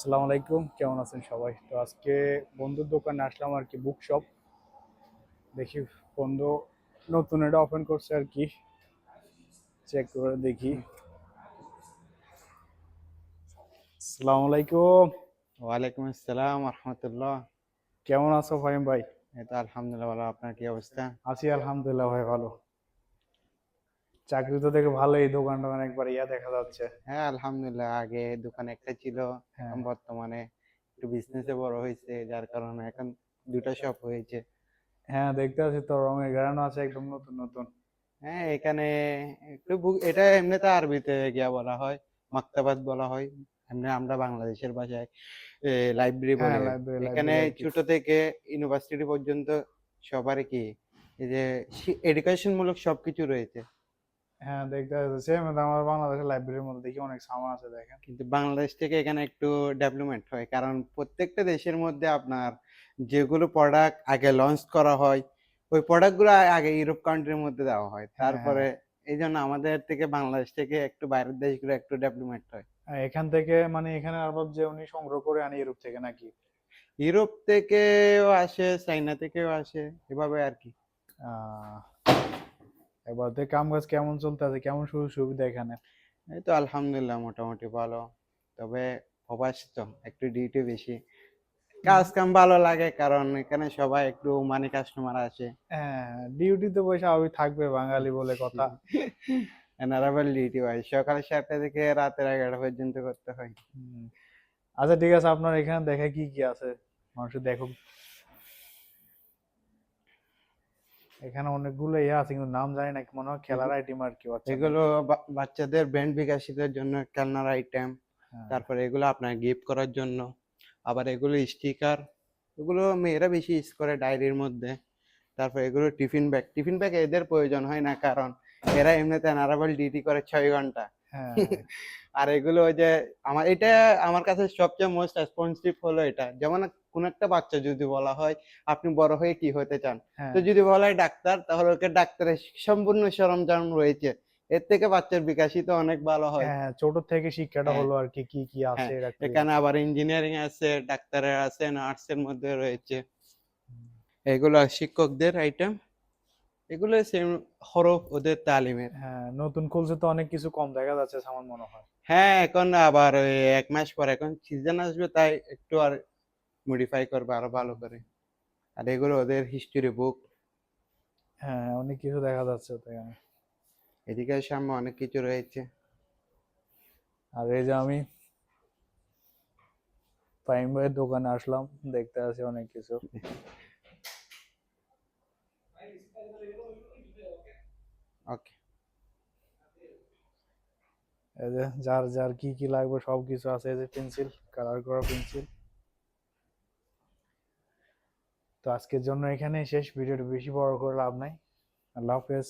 আসসালামু আলাইকুম, কেমন আছেন সবাই? তো আজকে বন্ধুর দোকানে আসলাম আর কি, বুক শপ। দেখি বন্ধু নতুন এটা ওপেন করছে আর কি, চেক করে দেখি। আসসালামু আলাইকুম। ওয়ালাইকুম আসসালাম রহমতুল্লাহ। কেমন আছো ফাহিম ভাই? এই তো আলহামদুলিল্লাহ ভালো। আপনার কি অবস্থা? আছি আলহামদুলিল্লাহ ভাই, ভালো। চাকরি তো দেখে ভালো, এই দোকান টোকান একবার দেখা যাচ্ছে। হ্যাঁ আলহামদুলিল্লাহ, আগে দোকান একটা ছিল, হ্যাঁ, এখন বর্তমানে একটু বিজনেসে বড় হয়েছে, যার কারণে এখন দুটা শপ হয়েছে। হ্যাঁ দেখতে আছি তো, রঙের গাড়ানো আছে একদম নতুন নতুন। হ্যাঁ এখানে এটা এমনিতে আরবিতে গিয়া বলা হয়, মাকতাবাত বলা হয়। এমনি আমরা বাংলাদেশের ভাষায় লাইব্রেরি হ্যাঁ, বলে। লাইব্রেরি এখানে লাইব্রেরি আর কি। ছোট থেকে ইউনিভার্সিটি পর্যন্ত সবারই কি এই যে এডুকেশন মূলক সবকিছু রয়েছে। হ্যাঁ দেখতে পাচ্ছি সেম, আমার বাংলাদেশের লাইব্রেরির মধ্যে দেখি অনেক সামান আছে, দেখেন। কিন্তু বাংলাদেশ থেকে এখানে একটু ডেভেলপমেন্ট হয়, কারণ প্রত্যেকটা দেশের মধ্যে আপনার যেগুলো প্রোডাক্ট আগে লঞ্চ করা হয়, ওই প্রোডাক্টগুলো আগে ইউরোপ কান্ট্রির মধ্যে দেওয়া হয়, হ্যাঁ, হ্যাঁ। তারপরে এই জন্য আমাদের থেকে বাংলাদেশ থেকে একটু বাইরের দেশগুলো একটু ডেভেলপমেন্ট হয়। এখান থেকে মানে এখানে আরবাব যে উনি সংগ্রহ করে আনি ইউরোপ থেকে নাকি? ইউরোপ থেকেও আসে, চাইনা থেকেও আসে, এভাবে আর কি। আহ এবার তো কাম কাজ কেমন চলতে আছে, কেমন সুযোগ সুবিধা এখানে? এই তো আলহামদুলিল্লাহ মোটামুটি ভালো। তবে প্রবাস তো একটু ডিউটি বেশি, কাজ কাম ভালো লাগে, কারণ এখানে সবাই একটু মানি কাস্টমার আসে। হ্যাঁ, ডিউটিতে পয়সা ওই থাকবে, বাঙালি বলে কথা। এনারাবেল ডিউটি হয়, সকাল 7টা থেকে রাতের 11টা পর্যন্ত করতে হয়। হুম। আচ্ছা ঠিক আছে, আপনার এখানে দেখে কি কি আছে, মানুষ দেখুক। এখানে অনেকগুলো ইয়ে আছে কিন্তু নাম জানি না, মনে হয় খেলার এগু- আইটেম আর কি, বাচ্চাদের। এগুলো বাচ্চাদের ব্রেন বিকাশিতের জন্য খেলনার আইটেম। হ্যাঁ, তারপরে এগুলো আপনার গিফট করার জন্য। আবার এগুলো স্টিকার, এগুলো মেয়েরা বেশি ইউজ করে ডায়েরির মধ্যে। তারপর এগুলো টিফিন ব্যাগ, টিফিন ব্যাগ এদের প্রয়োজন হয় না, কারণ এরা এমনিতে নারাবল ডিউটি করে 6 ঘন্টা। হ্যাঁ, আর এগুলো ওই যে এটা আমার কাছে সবচেয়ে মোস্ট রেসপন্সিভ হলো এটা, যেমন কোন একটা বাচ্চা যদি বলা হয় আপনি বড় হয়ে কি হতে চান, তো হ্যাঁ, যদি বলা হয় ডাক্তার, তাহলে ওকে ডাক্তারের সম্পূর্ণ সরঞ্জাম রয়েছে। এর থেকে বাচ্চার বিকাশিত অনেক ভালো হয়। হ্যাঁ, ছোট থেকে শিক্ষাটা হ্যাঁ, হলো আর কি, কি কি আছে হ্যাঁ, এটা ক্লিয়ার। এখানে আবার ইঞ্জিনিয়ারিং আছে, ডাক্তারের আছে, নার্সের মধ্যে রয়েছে। এগুলো শিক্ষকদের আইটেম, এগুলো সেম হরফ ওদের তালিমের। হ্যাঁ, নতুন খুলছে তো অনেক কিছু কম দেখা যাচ্ছে আমার মনে হয়। হ্যাঁ এখন আবার ওই 1 মাস পর এখন সিজন আসবে, তাই একটু আর মডিফাই করবে আরো ভালো করে। আর এগুলো ওদের হিস্টোরি বুক। হ্যাঁ, অনেক কিছু দেখা যাচ্ছে তো এখানে। এদিকে সামনে অনেক কিছু রয়েছে। আর এই যে আমি ফাহিম ভাইয়ের দোকানে আসলাম, দেখতে আছি অনেক কিছু। ওকে। এই যে যার যার কি কি লাগবে সব কিছু আছে, এই যে পেন্সিল, কালার করা পেন্সিল। তো আজকের জন্য এখানেই শেষ, ভিডিওটা বেশি বড় করে লাভ নাই। আল্লাহ হাফেজ।